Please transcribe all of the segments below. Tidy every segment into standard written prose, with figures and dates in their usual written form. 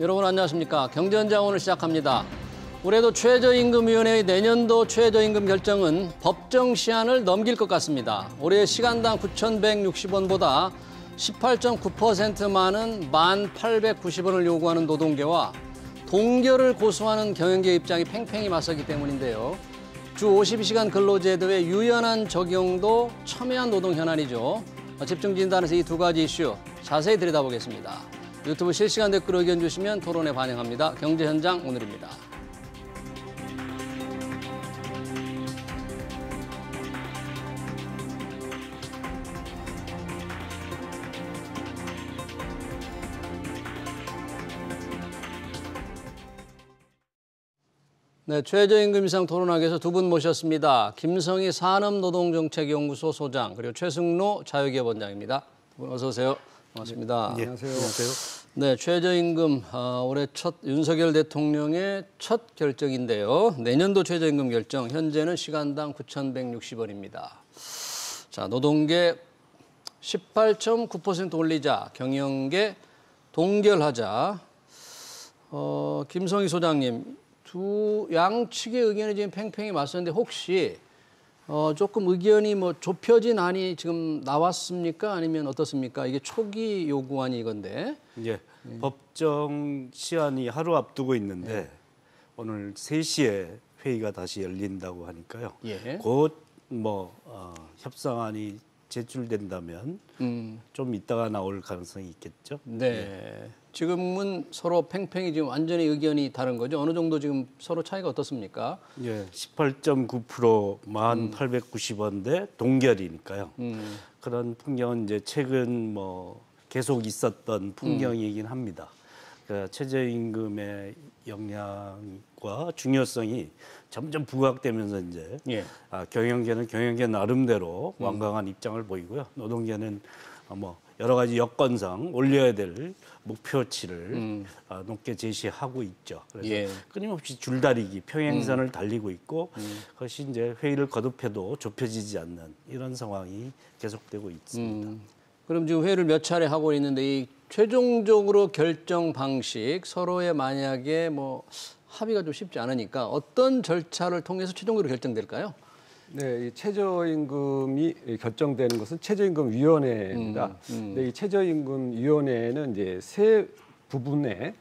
여러분 안녕하십니까. 경제현장 오늘 시작합니다. 올해도 최저임금위원회의 내년도 최저임금 결정은 법정 시한을 넘길 것 같습니다. 올해 시간당 9,160원보다 18.9% 많은 1,890원을 요구하는 노동계와 동결을 고수하는 경영계 입장이 팽팽히 맞서기 때문인데요. 주 52시간 근로제도의 유연한 적용도 첨예한 노동 현안이죠. 집중 진단에서 이 두 가지 이슈 자세히 들여다보겠습니다. 유튜브 실시간 댓글 의견 주시면 토론에 반영합니다. 경제현장 오늘입니다. 네, 최저임금 인상 토론하기 위해서 두 분 모셨습니다. 김성희 산업노동정책연구소 소장, 그리고 최승로 자유기업원장입니다. 두 분 어서 오세요. 반갑습니다. 네, 안녕하세요. 네, 최저임금 올해 첫 윤석열 대통령의 첫 결정인데요. 내년도 최저임금 결정, 현재는 시간당 9,160원입니다. 자, 노동계 18.9% 올리자, 경영계 동결하자. 김성희 소장님, 두 양측의 의견이 지금 팽팽히 맞섰는데 혹시 조금 의견이 뭐 좁혀진 안이 지금 나왔습니까? 아니면 어떻습니까? 이게 초기 요구안이 이건데. 예, 법정 시한이 하루 앞두고 있는데 오늘 3시에 회의가 다시 열린다고 하니까요. 곧 협상안이 제출된다면 좀 이따가 나올 가능성이 있겠죠. 네. 지금은 서로 팽팽히 지금 완전히 의견이 다른 거죠. 어느 정도 지금 서로 차이가 어떻습니까? 예, 18.9% 1,890원대 동결이니까요. 그런 풍경은 이제 최근 계속 있었던 풍경이긴 합니다. 그러니까 최저임금의 영향과 중요성이 점점 부각되면서 이제 경영계는 경영계 나름대로 완강한 입장을 보이고요. 노동계는 여러 가지 여건상 올려야 될 목표치를 높게 제시하고 있죠. 그래서 끊임없이 줄다리기, 평행선을 달리고 있고 그것이 이제 회의를 거듭해도 좁혀지지 않는 이런 상황이 계속되고 있습니다. 그럼 지금 회의를 몇 차례 하고 있는데 이 최종적으로 결정 방식 서로의 만약에 합의가 좀 쉽지 않으니까 어떤 절차를 통해서 최종적으로 결정될까요? 네, 이 최저임금이 결정되는 것은 최저임금위원회입니다. 근데 이 최저임금위원회는 이제 세 부분의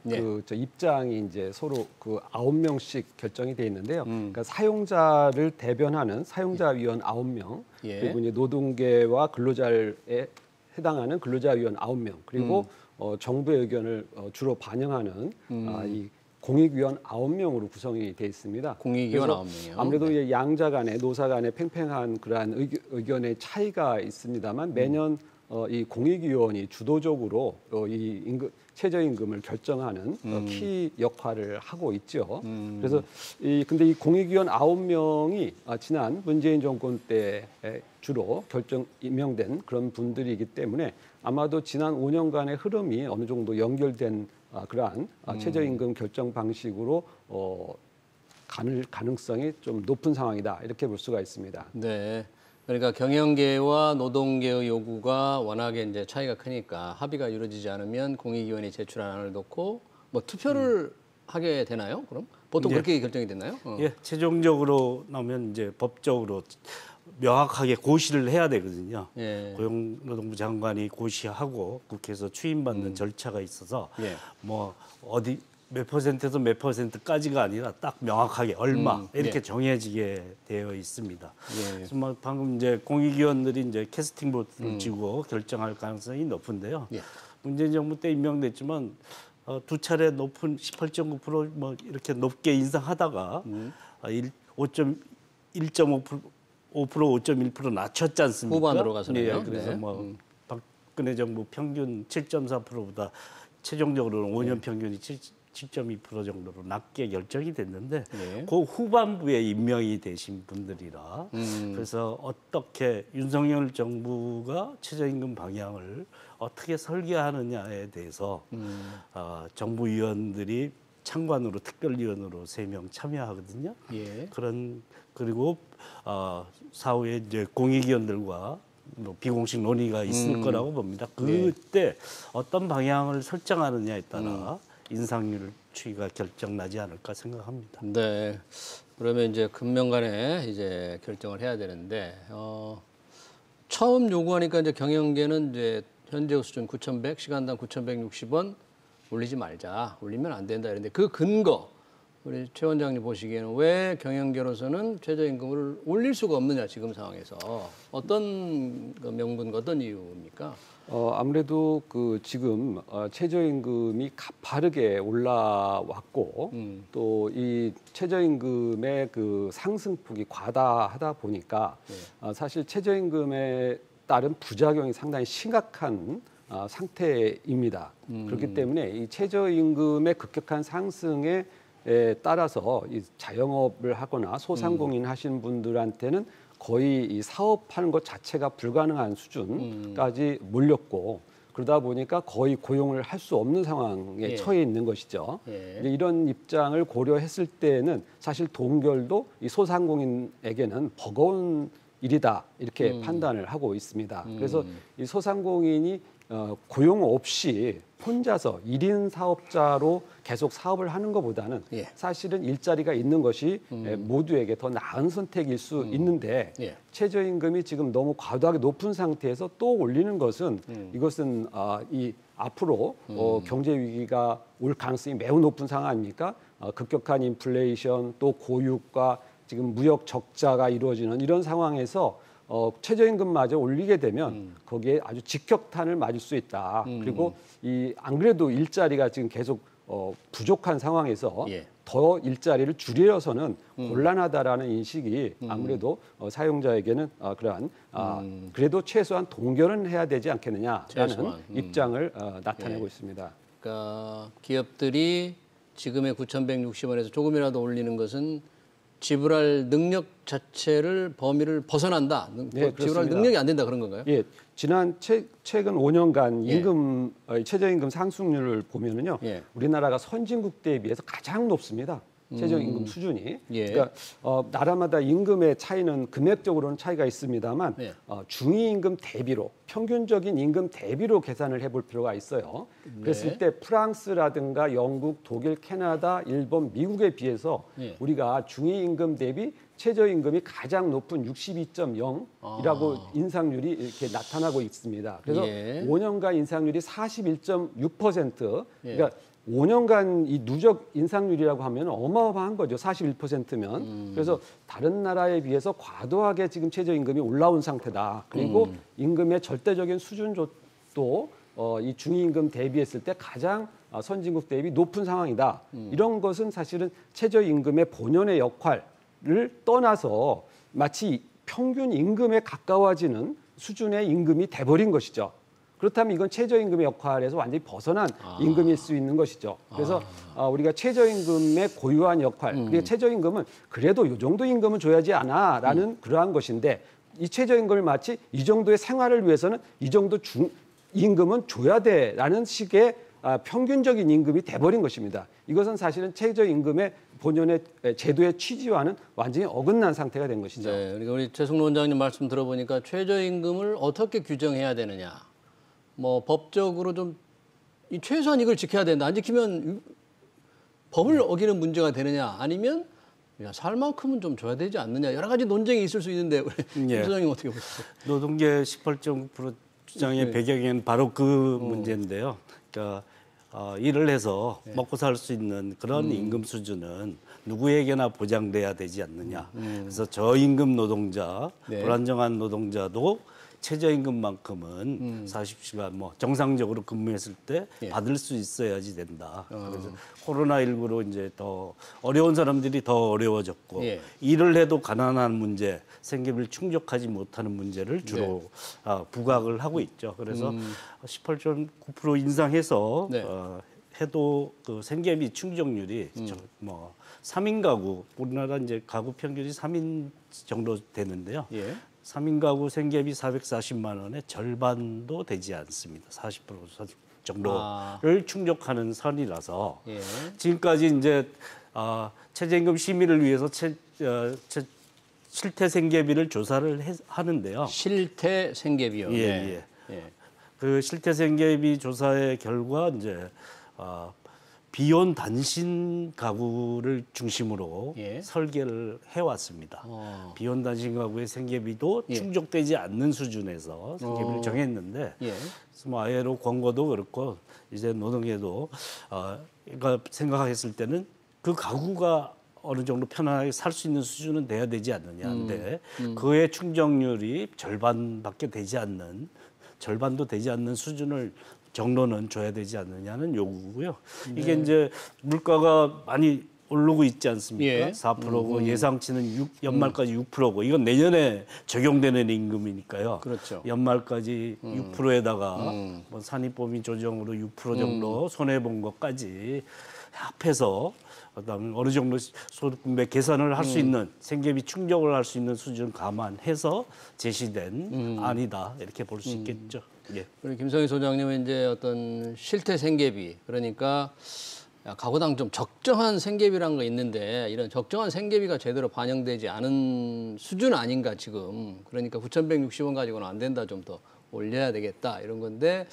입장이 이제 서로 9명씩 결정이 돼 있는데요. 그러니까 사용자를 대변하는 사용자위원 9명, 그리고 이제 노동계와 근로자에 해당하는 근로자위원 9명, 그리고 정부의 의견을 주로 반영하는 이 공익위원 9명으로 구성이 돼 있습니다. 공익위원 9명이요. 아무래도 양자 간에 노사 간에 팽팽한 그러한 의견의 차이가 있습니다만 매년 이 공익위원이 주도적으로 이 최저임금을 결정하는 키 역할을 하고 있죠. 그래서 근데 이 공익위원 9명이 지난 문재인 정권 때 주로 임명된 그런 분들이기 때문에 아마도 지난 5년간의 흐름이 어느 정도 연결된 그러한 최저임금 결정 방식으로 가능성이 좀 높은 상황이다 이렇게 볼 수가 있습니다. 네, 그러니까 경영계와 노동계의 요구가 워낙에 이제 차이가 크니까 합의가 이루어지지 않으면 공익위원회 제출한 안을 놓고 투표를 하게 되나요? 그럼 보통 그렇게 결정이 됐나요? 예, 최종적으로 나오면 이제 법적으로 명확하게 고시를 해야 되거든요. 고용노동부 장관이 고시하고 국회에서 추임받는 절차가 있어서 어디 몇 퍼센트에서 몇 퍼센트까지가 아니라 딱 명확하게 얼마 이렇게 정해지게 되어 있습니다. 그래서 방금 이제 공익위원들이 이제 캐스팅 보트를 쥐고 결정할 가능성이 높은데요. 문재인 정부 때 임명됐지만 두 차례 높은 18.9% 이렇게 높게 인상하다가 1.5% 5%, 5.1% 낮췄지 않습니까? 후반으로 가서는요. 그래서 박근혜 정부 평균 7.4%보다 최종적으로는 5년 평균이 7.2% 정도로 낮게 결정이 됐는데 그 후반부에 임명이 되신 분들이라 그래서 어떻게 윤석열 정부가 최저임금 방향을 어떻게 설계하느냐에 대해서 정부위원들이 창관으로 특별위원으로 3명 참여하거든요. 그리고 사후에 이제 공익위원들과 비공식 논의가 있을 거라고 봅니다. 그때 어떤 방향을 설정하느냐에 따라 인상률 추이가 결정나지 않을까 생각합니다. 네. 그러면 이제 금년간에 이제 결정을 해야 되는데 처음 요구하니까 이제 경영계는 이제 현재 수준 9,100, 시간당 9,160원 올리지 말자. 올리면 안 된다. 이런데 그 근거 우리 최 원장님 보시기에는 왜 경영계로서는 최저임금을 올릴 수가 없느냐 지금 상황에서 어떤 그 명분과 어떤 이유입니까? 아무래도 그 지금 최저임금이 가파르게 올라왔고 또 이 최저임금의 그 상승폭이 과다하다 보니까 사실 최저임금에 따른 부작용이 상당히 심각한 상태입니다. 그렇기 때문에 이 최저임금의 급격한 상승에 따라서 이 자영업을 하거나 소상공인 하시는 분들한테는 거의 이 사업하는 것 자체가 불가능한 수준까지 몰렸고 그러다 보니까 거의 고용을 할 수 없는 상황에 처해 있는 것이죠. 이런 입장을 고려했을 때는 사실 동결도 이 소상공인에게는 버거운 일이다 이렇게 판단을 하고 있습니다. 그래서 이 소상공인이 고용 없이 혼자서 1인 사업자로 계속 사업을 하는 것보다는 사실은 일자리가 있는 것이 모두에게 더 나은 선택일 수 있는데 최저임금이 지금 너무 과도하게 높은 상태에서 또 올리는 것은 이것은 이 앞으로 경제 위기가 올 가능성이 매우 높은 상황 아닙니까? 급격한 인플레이션 또 고유가 지금 무역 적자가 이루어지는 이런 상황에서 최저임금마저 올리게 되면 거기에 아주 직격탄을 맞을 수 있다. 그리고 이 안 그래도 일자리가 지금 계속 부족한 상황에서 더 일자리를 줄여서는 곤란하다라는 인식이 아무래도 사용자에게는 그러한 그래도 최소한 동결은 해야 되지 않겠느냐라는 입장을 나타내고 있습니다. 그러니까 기업들이 지금의 9,160원에서 조금이라도 올리는 것은 지불할 능력 자체를 범위를 벗어난다. 지불할 능력이 안 된다 그런 건가요? 예, 지난 최근 5년간 임금 최저임금 상승률을 보면은요, 우리나라가 선진국대에 비해서 가장 높습니다. 최저임금 수준이. 그러니까 나라마다 임금의 차이는 금액적으로는 차이가 있습니다만 중위임금 대비로 평균적인 임금 대비로 계산을 해볼 필요가 있어요. 그랬을 때 프랑스라든가 영국, 독일, 캐나다, 일본, 미국에 비해서 우리가 중위임금 대비 최저임금이 가장 높은 62.0이라고 인상률이 이렇게 나타나고 있습니다. 그래서 5년간 인상률이 41.6%. 그러니까 5년간 이 누적 인상률이라고 하면 어마어마한 거죠. 41%면. 그래서 다른 나라에 비해서 과도하게 지금 최저임금이 올라온 상태다. 그리고 임금의 절대적인 수준도 이 중위임금 대비했을 때 가장 선진국 대비 높은 상황이다. 이런 것은 사실은 최저임금의 본연의 역할을 떠나서 마치 평균 임금에 가까워지는 수준의 임금이 돼버린 것이죠. 그렇다면 이건 최저임금의 역할에서 완전히 벗어난 임금일 수 있는 것이죠. 그래서 우리가 최저임금의 고유한 역할, 그리고 최저임금은 그래도 이 정도 임금은 줘야지 않아라는 그러한 것인데 이 최저임금을 마치 이 정도의 생활을 위해서는 이 정도 임금은 줘야 돼라는 식의 평균적인 임금이 돼버린 것입니다. 이것은 사실은 최저임금의 본연의 제도의 취지와는 완전히 어긋난 상태가 된 것이죠. 네, 그러니까 우리 최승로 원장님 말씀 들어보니까 최저임금을 어떻게 규정해야 되느냐. 뭐 법적으로 좀 이 최소한 이걸 지켜야 된다. 안 지키면 법을 어기는 문제가 되느냐. 아니면 야, 살 만큼은 좀 줘야 되지 않느냐. 여러 가지 논쟁이 있을 수 있는데 우리 임 소장님 어떻게 보세요? 노동계 18.9% 주장의 배경에는 바로 그 문제인데요. 그러니까 일을 해서 먹고 살 수 있는 그런 임금 수준은 누구에게나 보장돼야 되지 않느냐. 그래서 저임금 노동자, 불안정한 노동자도 최저임금만큼은 40시간 뭐 정상적으로 근무했을 때 받을 수 있어야지 된다. 그래서 코로나19로 이제 더 어려운 사람들이 더 어려워졌고 일을 해도 가난한 문제, 생계비를 충족하지 못하는 문제를 주로 부각을 하고 있죠. 그래서 18.9% 인상해서 해도 그 생계비 충족률이 뭐 3인 가구, 우리나라 이제 가구 평균이 3인 정도 되는데요. 3인 가구 생계비 440만 원의 절반도 되지 않습니다. 40% 정도를 충족하는 선이라서 지금까지 이제 최저임금 심의를 위해서 실태 생계비를 조사를 하는데요. 실태 생계비요. 그 실태 생계비 조사의 결과 이제 비혼 단신 가구를 중심으로 예. 설계를 해왔습니다. 비혼 단신 가구의 생계비도 예. 충족되지 않는 수준에서 생계비를 정했는데 예. 뭐 아예로 권고도 그렇고 이제 노동계도 그러니까 생각했을 때는 그 가구가 어느 정도 편안하게 살 수 있는 수준은 돼야 되지 않느냐인데 그의 충족률이 절반도 되지 않는 수준을 정로는 줘야 되지 않느냐는 요구고요. 이게 이제 물가가 많이 오르고 있지 않습니까? 예. 4%고 예상치는 연말까지 6%고 이건 내년에 적용되는 임금이니까요. 그렇죠. 연말까지 6%에다가 뭐 산입범위 조정으로 6% 정도 손해 본 것까지 합해서 그다음에 어느 정도 소득 분배 계산을 할 수 있는 생계비 충족을 할 수 있는 수준 감안해서 제시된 안이다 이렇게 볼 수 있겠죠. 예. 우리 김성희 소장님은 이제 어떤 실태 생계비 그러니까 가구당 좀 적정한 생계비라는 거 있는데 이런 적정한 생계비가 제대로 반영되지 않은 수준 아닌가 지금. 그러니까 9,160원 가지고는 안 된다, 좀 더 올려야 되겠다 이런 건데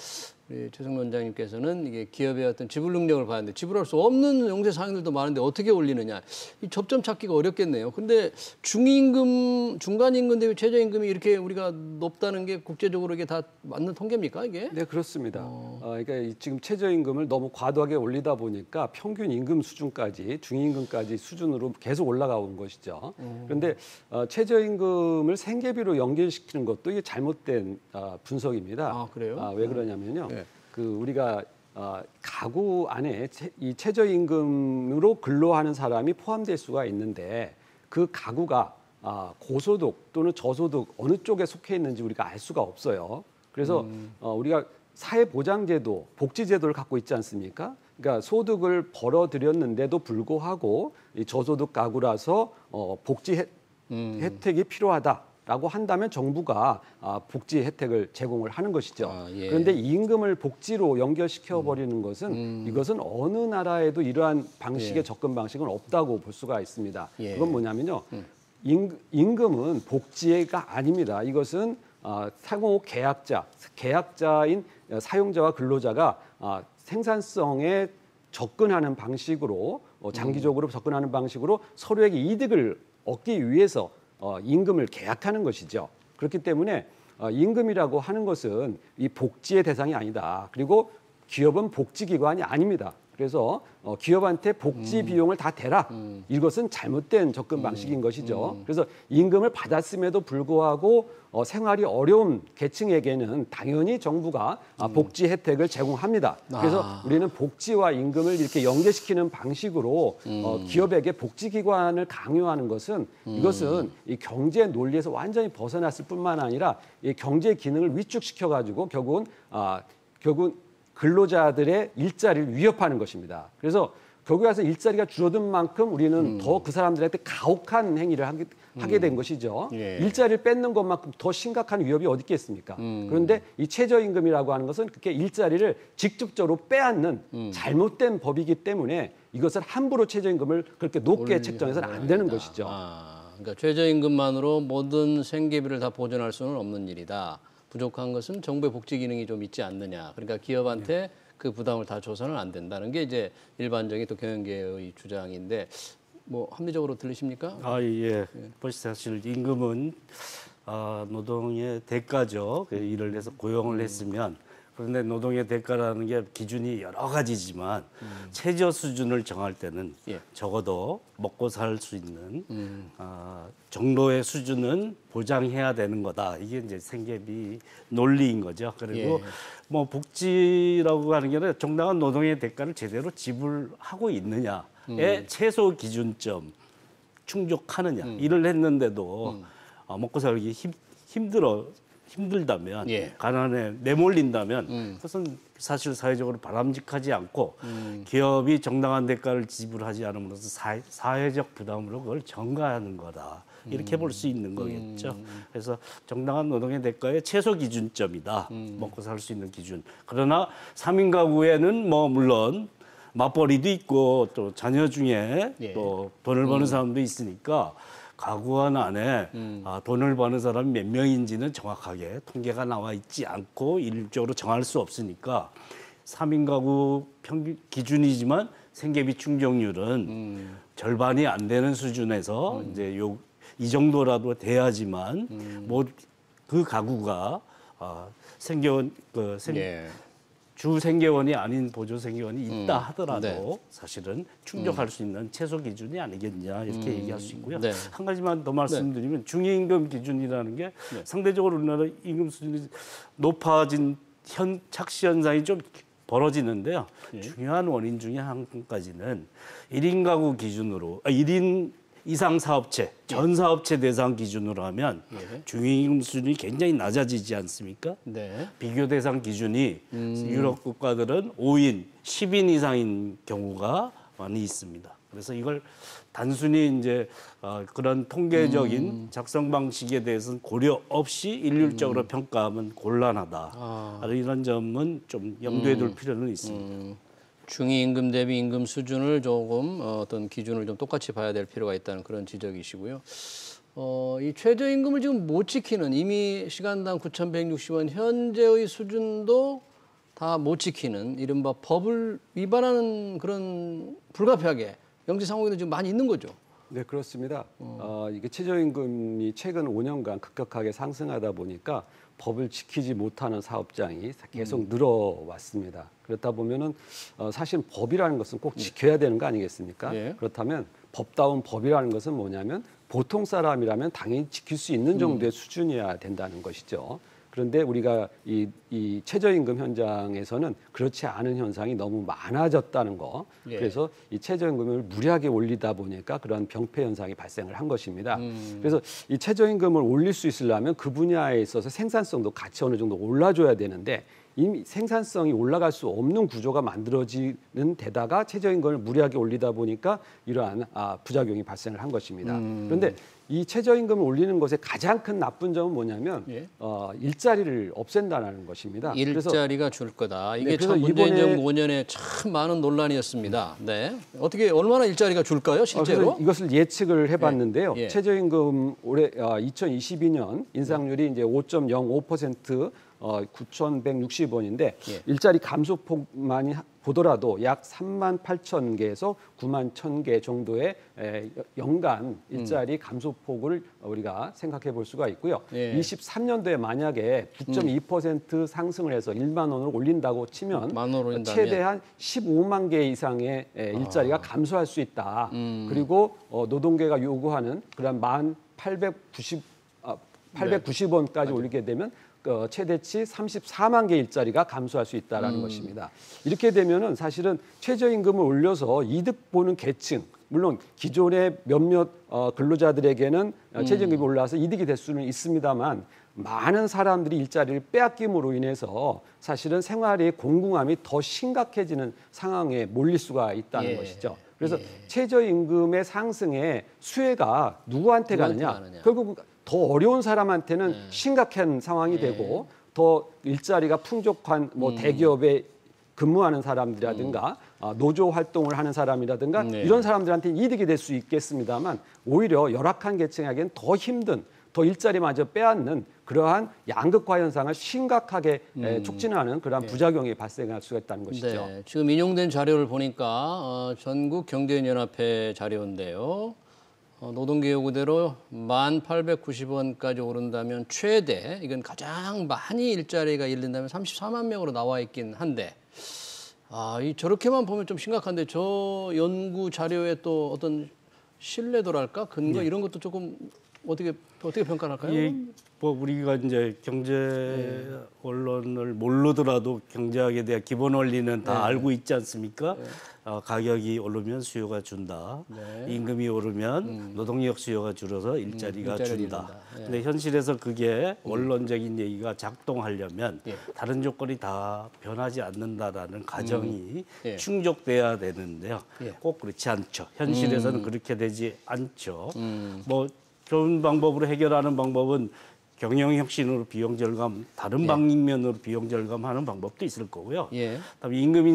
우리 최승 원장님께서는 이게 기업의 어떤 지불 능력을 봐야 하는데 지불할 수 없는 영세 상인들도 많은데 어떻게 올리느냐, 이 접점 찾기가 어렵겠네요. 근데 중임금, 중간임금 대비 최저임금이 이렇게 우리가 높다는 게 국제적으로 이게 다 맞는 통계입니까 이게? 네, 그렇습니다. 그러니까 지금 최저임금을 너무 과도하게 올리다 보니까 평균 임금 수준까지 중임금까지 수준으로 계속 올라가 온 것이죠. 그런데 최저임금을 생계비로 연결시키는 것도 이게 잘못된 분석입니다. 아, 그래요? 왜 그러냐면요. 네. 우리가 가구 안에 이 최저임금으로 근로하는 사람이 포함될 수가 있는데 그 가구가 고소득 또는 저소득 어느 쪽에 속해 있는지 우리가 알 수가 없어요. 그래서 우리가 사회보장제도, 복지제도를 갖고 있지 않습니까? 그러니까 소득을 벌어들였는데도 불구하고 이 저소득 가구라서 복지 혜택이 필요하다라고 한다면 정부가 복지 혜택을 제공을 하는 것이죠. 예. 그런데 임금을 복지로 연결시켜 버리는 것은 이것은 어느 나라에도 이러한 방식의 접근 방식은 없다고 볼 수가 있습니다. 예. 그건 뭐냐면요. 임금은 복지가 아닙니다. 이것은 상호 계약자인 사용자와 근로자가 생산성에 접근하는 방식으로 장기적으로 접근하는 방식으로 서로에게 이득을 얻기 위해서 임금을 계약하는 것이죠. 그렇기 때문에 임금이라고 하는 것은 이 복지의 대상이 아니다. 그리고 기업은 복지기관이 아닙니다. 그래서 기업한테 복지 비용을 다 대라. 이것은 잘못된 접근 방식인 것이죠. 그래서 임금을 받았음에도 불구하고 생활이 어려운 계층에게는 당연히 정부가 복지 혜택을 제공합니다. 그래서 우리는 복지와 임금을 이렇게 연계시키는 방식으로 기업에게 복지기관을 강요하는 것은 이것은 이 경제 논리에서 완전히 벗어났을 뿐만 아니라 이 경제 기능을 위축시켜가지고 결국은 근로자들의 일자리를 위협하는 것입니다. 그래서 결국에 와서 일자리가 줄어든 만큼 우리는 더 그 사람들한테 가혹한 행위를 하게 된 것이죠. 예. 일자리를 뺏는 것만큼 더 심각한 위협이 어디 있겠습니까? 그런데 이 최저임금이라고 하는 것은 그렇게 일자리를 직접적으로 빼앗는 잘못된 법이기 때문에 이것을 함부로 최저임금을 그렇게 높게 책정해서는 안 되는 것이죠. 그러니까 최저임금만으로 모든 생계비를 다 보전할 수는 없는 일이다. 부족한 것은 정부의 복지 기능이 좀 있지 않느냐. 그러니까 기업한테 그 부담을 다 줘서는 안 된다는 게 이제 일반적인 또 경영계의 주장인데 뭐 합리적으로 들리십니까? 예. 사실 임금은 노동의 대가죠. 그 일을 해서 고용을 했으면 그런데 노동의 대가라는 게 기준이 여러 가지지만 최저 수준을 정할 때는 적어도 먹고 살 수 있는 정도의 수준은 보장해야 되는 거다. 이게 이제 생계비 논리인 거죠. 그리고 뭐 복지라고 하는 게 아니라 정당한 노동의 대가를 제대로 지불하고 있느냐의 최소 기준점 충족하느냐. 일을 했는데도 먹고 살기 힘들다면 가난에 내몰린다면 그것은 사실 사회적으로 바람직하지 않고 기업이 정당한 대가를 지불하지 않음으로써 사회적 부담으로 그걸 전가하는 거다. 이렇게 볼 수 있는 거겠죠. 그래서 정당한 노동의 대가의 최소 기준점이다. 먹고 살 수 있는 기준. 그러나 3인 가구에는 뭐 물론 맞벌이도 있고 또 자녀 중에 또 돈을 버는 사람도 있으니까 가구안 안에 돈을 버는 사람이 몇 명인지는 정확하게 통계가 나와 있지 않고 일률적으로 정할 수 없으니까 3인 가구 평균 기준이지만 생계비 충족률은 절반이 안 되는 수준에서 이제 이 정도라도 돼야지만 뭐 그 가구가 생계원 주 생계원이 아닌 보조 생계원이 있다 하더라도 네. 사실은 충족할 수 있는 최소 기준이 아니겠냐 이렇게 얘기할 수 있고요. 네. 한 가지만 더 말씀드리면 중위임금 기준이라는 게 상대적으로 우리나라 임금 수준이 높아진 착시 현상이 좀 벌어지는데요. 중요한 원인 중에 한 가지는 1인 가구 기준으로 1인 이상 사업체, 전 사업체 대상 기준으로 하면 중위임금 수준이 굉장히 낮아지지 않습니까? 네. 비교 대상 기준이 유럽 국가들은 5인, 10인 이상인 경우가 많이 있습니다. 그래서 이걸 단순히 이제 그런 통계적인 작성 방식에 대해서는 고려 없이 일률적으로 평가하면 곤란하다. 이런 점은 좀 염두에 둘 필요는 있습니다. 중위임금 대비 임금 수준을 조금 어떤 기준을 좀 똑같이 봐야 될 필요가 있다는 그런 지적이시고요. 이 최저임금을 지금 못 지키는 이미 시간당 9,160원 현재의 수준도 다 못 지키는 이른바 법을 위반하는 그런 불가피하게 영지 상황이 지금 많이 있는 거죠. 네, 그렇습니다. 이게 최저임금이 최근 5년간 급격하게 상승하다 보니까 법을 지키지 못하는 사업장이 계속 늘어왔습니다. 그렇다 보면은 사실 법이라는 것은 꼭 지켜야 되는 거 아니겠습니까? 예. 그렇다면 법다운 법이라는 것은 뭐냐면 보통 사람이라면 당연히 지킬 수 있는 정도의 수준이어야 된다는 것이죠. 그런데 우리가 이 최저임금 현장에서는 그렇지 않은 현상이 너무 많아졌다는 거. 예. 그래서 이 최저임금을 무리하게 올리다 보니까 그런 병폐 현상이 발생을 한 것입니다. 그래서 이 최저임금을 올릴 수 있으려면 그 분야에 있어서 생산성도 같이 어느 정도 올라줘야 되는데 이미 생산성이 올라갈 수 없는 구조가 만들어지는 데다가 최저임금을 무리하게 올리다 보니까 이러한 부작용이 발생을 한 것입니다. 그런데 이 최저임금을 올리는 것의 가장 큰 나쁜 점은 뭐냐면 일자리를 없앤다는 것입니다. 일자리가 줄 거다. 이게 그래서 참 문재인 정부 5년에 참 많은 논란이었습니다. 네, 어떻게 얼마나 일자리가 줄까요, 실제로? 이것을 예측을 해봤는데요. 최저임금 올해 2022년 인상률이 이제 5.05%. 9,160원인데 일자리 감소폭만이 보더라도 약 3만 8천 개에서 9만 1천 개 정도의 연간 일자리 감소폭을 우리가 생각해 볼 수가 있고요. 23년도에 만약에 9.2% 상승을 해서 1만 원을 올린다고 치면 최대한 15만 개 이상의 일자리가 감소할 수 있다. 그리고 노동계가 요구하는 그런 890원까지 올리게 되면 최대치 34만 개 일자리가 감소할 수 있다는 것입니다. 이렇게 되면은 사실은 최저임금을 올려서 이득 보는 계층, 물론 기존의 몇몇 근로자들에게는 최저임금이 올라와서 이득이 될 수는 있습니다만 많은 사람들이 일자리를 빼앗김으로 인해서 사실은 생활의 공공함이 더 심각해지는 상황에 몰릴 수가 있다는 것이죠. 그래서 최저임금의 상승에 수혜가 누구한테 가느냐? 결국 더 어려운 사람한테는 심각한 상황이 되고 더 일자리가 풍족한 뭐 대기업에 근무하는 사람들이라든가 노조 활동을 하는 사람이라든가 이런 사람들한테는 이득이 될 수 있겠습니다만 오히려 열악한 계층에게는 더 힘든 더 일자리마저 빼앗는 그러한 양극화 현상을 심각하게 촉진하는 그러한 부작용이 발생할 수가 있다는 것이죠. 네, 지금 인용된 자료를 보니까 전국 경제연합회 자료인데요. 노동계 요구대로 1,890원까지 오른다면 최대, 이건 가장 많이 일자리가 잃는다면 34만 명으로 나와 있긴 한데 저렇게만 보면 좀 심각한데 저 연구 자료에 또 어떤 신뢰도랄까? 근거 이런 것도 조금 어떻게 평가를 할까요? 뭐 우리가 이제 경제 언론을 모르더라도 경제학에 대한 기본 원리는 다 알고 있지 않습니까? 가격이 오르면 수요가 준다. 임금이 오르면 노동력 수요가 줄어서 일자리가 준다. 근데 현실에서 그게 원론적인 얘기가 작동하려면 다른 조건이 다 변하지 않는다라는 가정이 충족돼야 되는데요. 꼭 그렇지 않죠. 현실에서는 그렇게 되지 않죠. 뭐 좋은 방법으로 해결하는 방법은 경영혁신으로 비용 절감, 다른 방면으로 비용 절감하는 방법도 있을 거고요. 그다음에 임금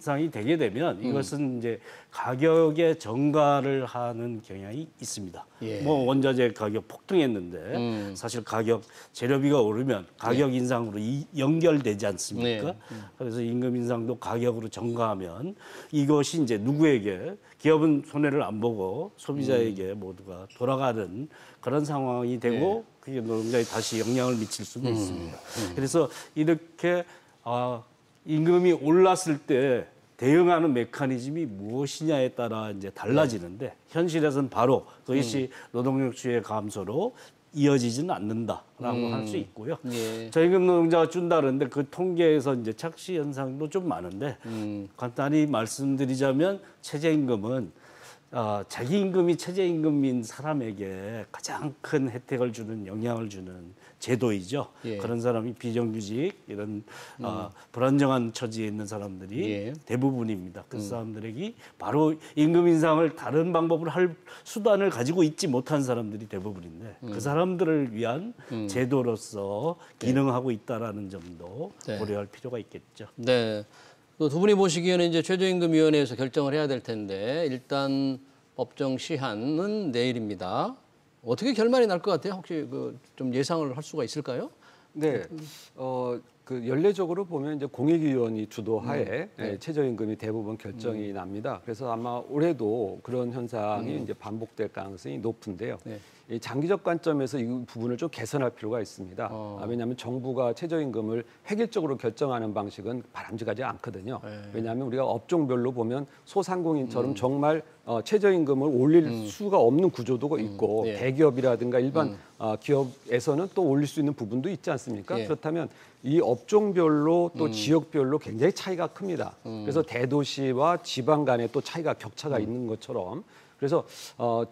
인상이 되게 되면 이것은 이제 가격의 정가를 하는 경향이 있습니다. 예. 뭐 원자재 가격 폭등했는데 사실 가격 재료비가 오르면 가격 인상으로 연결되지 않습니까? 네. 그래서 임금 인상도 가격으로 정가하면 이것이 이제 누구에게 기업은 손해를 안 보고 소비자에게 모두가 돌아가는 그런 상황이 되고 그게 노동자에 다시 영향을 미칠 수도 있습니다. 그래서 이렇게 임금이 올랐을 때 대응하는 메커니즘이 무엇이냐에 따라 이제 달라지는데 현실에서는 바로 그것이 노동력 수요의 감소로 이어지지는 않는다라고 할 수 있고요. 예. 저임금 노동자가 준다 그러는데 그 통계에서 이제 착시 현상도 좀 많은데 간단히 말씀드리자면 최저임금은 자기 임금이 최저임금인 사람에게 가장 큰 혜택을 주는 영향을 주는 제도이죠. 예. 그런 사람이 비정규직 이런 불안정한 처지에 있는 사람들이 예. 대부분입니다. 그 사람들에게 바로 임금 인상을 다른 방법으로 할 수단을 가지고 있지 못한 사람들이 대부분인데 그 사람들을 위한 제도로서 기능하고 있다라는 점도 네. 고려할 필요가 있겠죠. 네. 또 두 분이 보시기에는 이제 최저임금위원회에서 결정을 해야 될 텐데 일단 법정 시한은 내일입니다. 어떻게 결말이 날 것 같아요? 혹시 그 좀 예상을 할 수가 있을까요? 네, 그 연례적으로 보면 이제 공익위원이 주도하에 최저임금이 대부분 결정이 납니다. 그래서 아마 올해도 그런 현상이 이제 반복될 가능성이 높은데요. 네. 이 장기적 관점에서 이 부분을 좀 개선할 필요가 있습니다. 왜냐하면 정부가 최저임금을 획일적으로 결정하는 방식은 바람직하지 않거든요. 왜냐하면 우리가 업종별로 보면 소상공인처럼 정말 최저임금을 올릴 수가 없는 구조도 있고 예. 대기업이라든가 일반 기업에서는 또 올릴 수 있는 부분도 있지 않습니까? 예. 그렇다면 이 업종별로 또 지역별로 굉장히 차이가 큽니다. 그래서 대도시와 지방 간에 또 차이가 격차가 있는 것처럼 그래서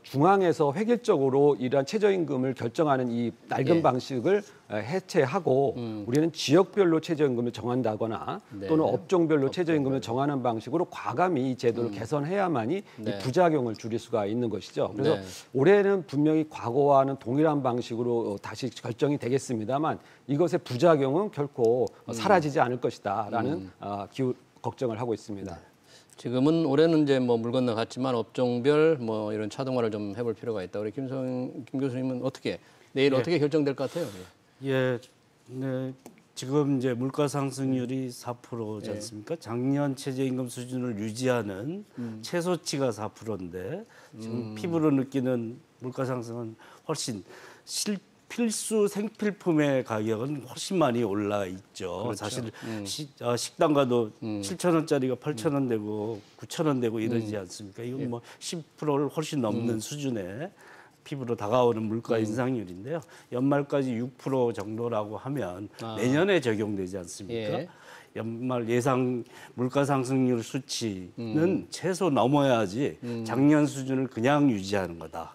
중앙에서 획일적으로 이러한 최저임금을 결정하는 이 낡은 예. 방식을 해체하고 우리는 지역별로 최저임금을 정한다거나 네. 또는 업종별로 최저임금을 정하는 방식으로 과감히 이 제도를 개선해야만이 네. 이 부작용을 줄일 수가 있는 것이죠. 그래서 네. 올해는 분명히 과거와는 동일한 방식으로 다시 결정이 되겠습니다만 이것의 부작용은 결코 사라지지 않을 것이다라는 걱정을 하고 있습니다. 지금은 올해는 이제 뭐 물 건너 갔지만 업종별 뭐 이런 차등화를 좀 해볼 필요가 있다. 우리 김 교수님은 어떻게 내일 어떻게 결정될 것 같아요? 예, 네. 지금 이제 물가 상승률이 4%지 않습니까? 작년 최저임금 수준을 유지하는 최소치가 4%인데 지금 피부로 느끼는 물가 상승은 훨씬 필수 생필품의 가격은 훨씬 많이 올라 있죠. 그렇죠. 사실 식당 가도 7,000원짜리가 8,000원 되고 9,000원 되고 이러지 않습니까? 이건 뭐 10%를 훨씬 넘는 수준의 피부로 다가오는 물가 인상률인데요. 연말까지 6% 정도라고 하면 내년에 적용되지 않습니까? 예. 연말 예상 물가 상승률 수치는 최소 넘어야지 작년 수준을 그냥 유지하는 거다.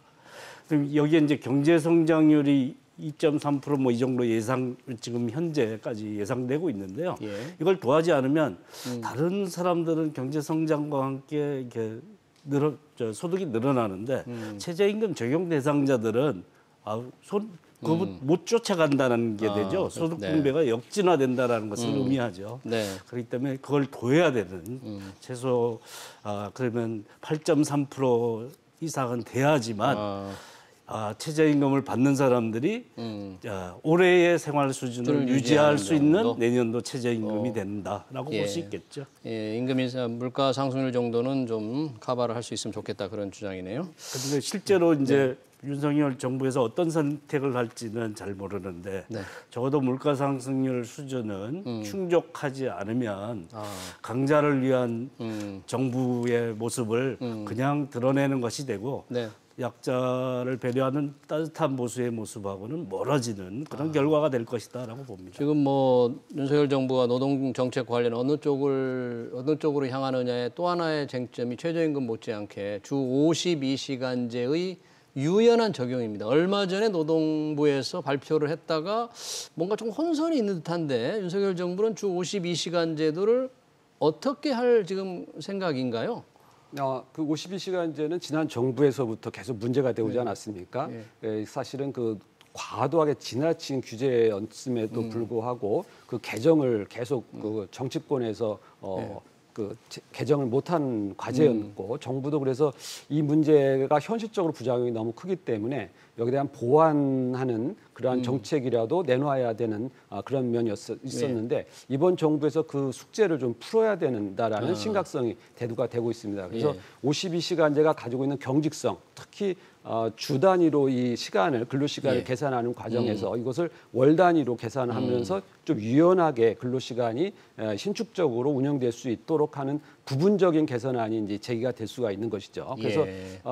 그럼 여기에 이제 경제 성장률이 2.3% 뭐 이 정도 예상 지금 현재까지 예상되고 있는데요. 예. 이걸 도하지 않으면 다른 사람들은 경제 성장과 함께 이렇게 소득이 늘어나는데 최저임금 적용 대상자들은 못 쫓아간다는 게 되죠. 소득 분배가 역진화된다라는 것을 의미하죠. 네. 그렇기 때문에 그걸 도해야 되는 최소 그러면 8.3% 이상은 돼야지만 최저임금을 받는 사람들이 올해의 생활 수준을 유지할 수 있는 내년도 최저임금이 된다라고 볼 수 있겠죠. 예, 임금 인상, 물가 상승률 정도는 좀 커버를 할 수 있으면 좋겠다 그런 주장이네요. 그런데 실제로 이제 윤석열 정부에서 어떤 선택을 할지는 잘 모르는데 적어도 물가 상승률 수준은 충족하지 않으면 강자를 위한 정부의 모습을 그냥 드러내는 것이 되고 약자를 배려하는 따뜻한 보수의 모습하고는 멀어지는 그런 결과가 될 것이다라고 봅니다. 지금 뭐 윤석열 정부가 노동 정책 관련 어느 쪽으로 향하느냐의 또 하나의 쟁점이 최저임금 못지않게 주 52시간제의 유연한 적용입니다. 얼마 전에 노동부에서 발표를 했다가 뭔가 좀 혼선이 있는 듯한데 윤석열 정부는 주 52시간 제도를 어떻게 할 지금 생각인가요? 그 52시간제는 지난 정부에서부터 계속 문제가 되오지 않았습니까? 사실은 그 과도하게 지나친 규제였음에도 불구하고 그 개정을 계속 그 정치권에서 개정을 못한 과제였고 정부도 그래서 이 문제가 현실적으로 부작용이 너무 크기 때문에 여기에 대한 보완하는 그러한 정책이라도 내놔야 되는 그런 면이 있었는데 이번 정부에서 그 숙제를 좀 풀어야 된다라는 심각성이 대두가 되고 있습니다. 그래서 52시간제가 가지고 있는 경직성, 특히 주 단위로 이 시간을 근로시간을 계산하는 과정에서 이것을 월 단위로 계산하면서 좀 유연하게 근로시간이 신축적으로 운영될 수 있도록 하는 부분적인 개선안이 이제 제기가 될 수가 있는 것이죠. 그래서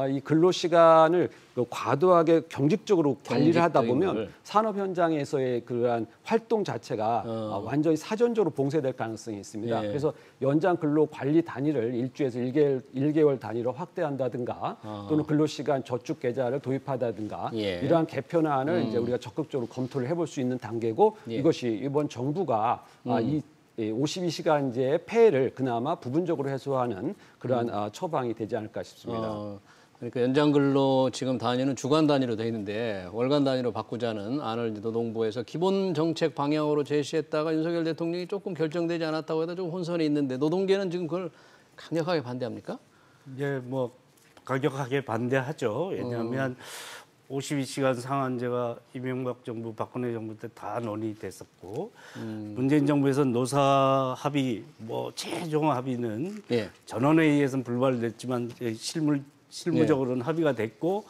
이 근로시간을 과도하게 경직적으로 관리를 하다 보면 산업 현장에서의 그러한 활동 자체가 완전히 사전적으로 봉쇄될 가능성이 있습니다. 그래서 연장 근로 관리 단위를 1주에서 1개월 단위로 확대한다든가 또는 근로시간 저축 계좌를 도입하다든가 이러한 개편안을 이제 우리가 적극적으로 검토를 해볼 수 있는 단계고 이것이 이번 정부가 이 52시간제의 폐해를 그나마 부분적으로 해소하는 그러한 처방이 되지 않을까 싶습니다. 그러니까 연장 근로 지금 단위는 주간 단위로 돼 있는데 월간 단위로 바꾸자는 안을 노동부에서 기본 정책 방향으로 제시했다가 윤석열 대통령이 조금 결정되지 않았다고 해서 좀 혼선이 있는데 노동계는 지금 그걸 강력하게 반대합니까? 예, 뭐 강력하게 반대하죠. 왜냐하면 52시간 상한제가 이명박 정부, 박근혜 정부 때 다 논의됐었고 문재인 정부에서는 노사 합의, 뭐 최종 합의는 전원회의에서는 불발됐지만 실무적으로는 합의가 됐고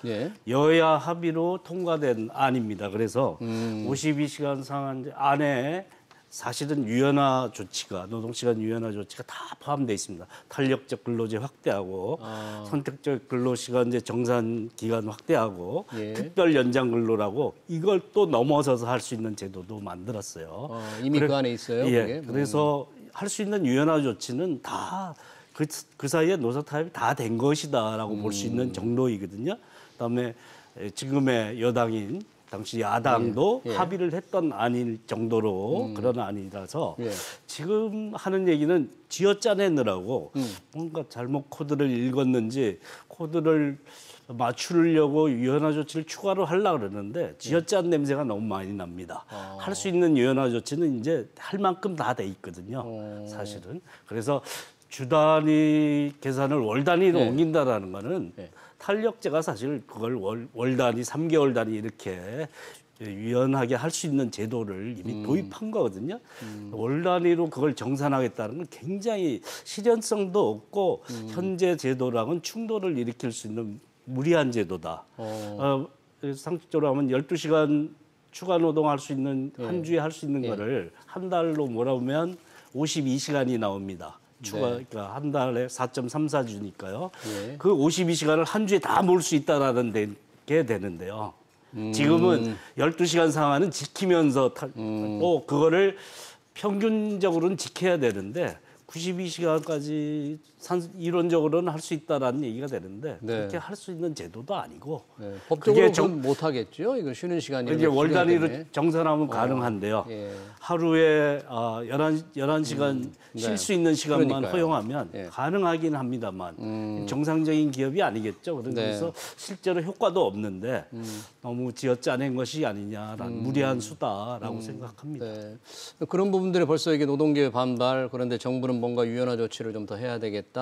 여야 합의로 통과된 안입니다. 그래서 52시간 상한제 안에 사실은 유연화 조치가 노동시간 유연화 조치가 다 포함되어 있습니다. 탄력적 근로제 확대하고 선택적 근로시간제 정산 기간 확대하고 특별 연장 근로라고 이걸 또 넘어서서 할 수 있는 제도도 만들었어요. 이미 그 안에 있어요. 예, 그래서 할 수 있는 유연화 조치는 다 그 사이에 노사 타협이 다 된 것이다라고 볼 수 있는 정도이거든요. 그다음에 지금의 여당인 당시 야당도 합의를 했던 안일 정도로 그런 안이라서 지금 하는 얘기는 쥐어짜내느라고 뭔가 잘못 코드를 읽었는지 코드를 맞추려고 유연화 조치를 추가로 하려고 그러는데 쥐어짠 냄새가 너무 많이 납니다. 할 수 있는 유연화 조치는 이제 할 만큼 다 돼 있거든요. 사실은. 그래서 주 단위 계산을 월 단위로 옮긴다라는 거는 탄력제가 사실 그걸 월 단위, 3개월 단위 이렇게 유연하게 할 수 있는 제도를 이미 도입한 거거든요. 월 단위로 그걸 정산하겠다는 건 굉장히 실현성도 없고 현재 제도랑은 충돌을 일으킬 수 있는 무리한 제도다. 상식적으로 하면 12시간 추가 노동할 수 있는 한 주에 할 수 있는 거를 한 달로 몰아보면 52시간이 나옵니다. 그러니까 한 달에 4.34주니까요. 그 52시간을 한 주에 다 몰 수 있다라는 게 되는데요. 지금은 12시간 상한은 지키면서 또 그거를 평균적으로는 지켜야 되는데 92시간까지 이론적으로는 할 수 있다라는 얘기가 되는데 그렇게 할 수 있는 제도도 아니고 법적으로 좀 못하겠죠. 이거 쉬는 시간이 이제 월 단위로 정산하면 가능한데요. 하루에 11시간 쉴 수 있는 시간만 허용하면 가능하긴 합니다만 정상적인 기업이 아니겠죠. 그래서 실제로 효과도 없는데 너무 쥐어짜낸 것이 아니냐라는 무리한 수다라고 생각합니다. 그런 부분들이 벌써 이게 노동계 반발 그런데 정부는 뭔가 유연화 조치를 좀 더 해야 되겠다.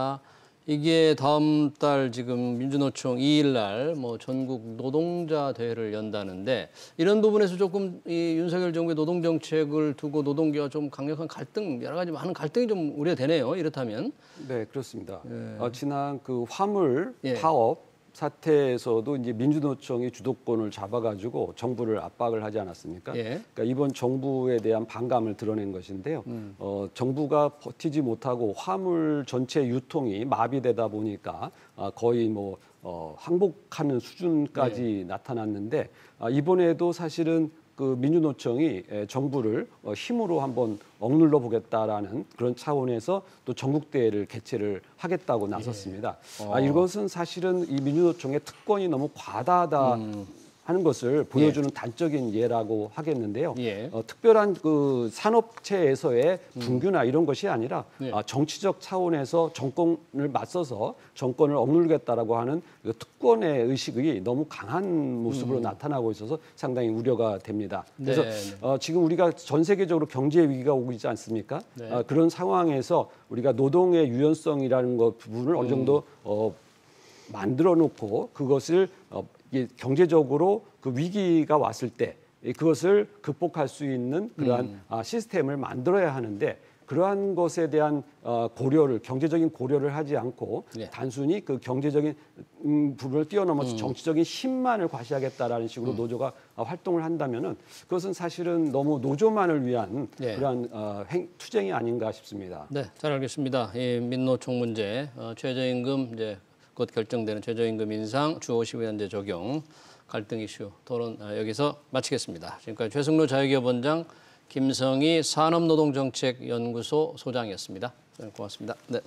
이게 다음 달 지금 민주노총 2일 날 뭐 전국 노동자 대회를 연다는데 이런 부분에서 조금 이 윤석열 정부의 노동 정책을 두고 노동계와 좀 강력한 갈등 여러 가지 많은 갈등이 좀 우려되네요. 이렇다면 네 그렇습니다. 지난 그 화물 파업 사태에서도 이제 민주노총이 주도권을 잡아가지고 정부를 압박을 하지 않았습니까? 그러니까 이번 정부에 대한 반감을 드러낸 것인데요. 정부가 버티지 못하고 화물 전체 유통이 마비되다 보니까 거의 뭐 항복하는 수준까지 나타났는데 이번에도 사실은 그 민주노총이 정부를 힘으로 한번 억눌러 보겠다라는 그런 차원에서 또 전국대회를 개최를 하겠다고 나섰습니다. 이것은 사실은 이 민주노총의 특권이 너무 과다하다 하는 것을 보여주는 단적인 예라고 하겠는데요. 특별한 그 산업체에서의 분규나 이런 것이 아니라 정치적 차원에서 정권을 맞서서 정권을 억누르겠다라고 하는 그 특권의 의식이 너무 강한 모습으로 나타나고 있어서 상당히 우려가 됩니다. 그래서 지금 우리가 전 세계적으로 경제 위기가 오고 있지 않습니까? 그런 상황에서 우리가 노동의 유연성이라는 것 부분을 어느 정도 만들어 놓고 그것을 경제적으로 그 위기가 왔을 때 그것을 극복할 수 있는 그러한 시스템을 만들어야 하는데 그러한 것에 대한 경제적인 고려를 하지 않고 단순히 그 경제적인 부분을 뛰어넘어서 정치적인 힘만을 과시하겠다라는 식으로 노조가 활동을 한다면은 그것은 사실은 너무 노조만을 위한 그러한 투쟁이 아닌가 싶습니다. 네, 잘 알겠습니다. 이 민노총 문제, 최저임금 이제 곧 결정되는 최저임금 인상, 주 50일제 적용, 갈등 이슈 토론 여기서 마치겠습니다. 지금까지 최승로 자유기업원장, 김성희 산업노동정책연구소 소장이었습니다. 고맙습니다. 네.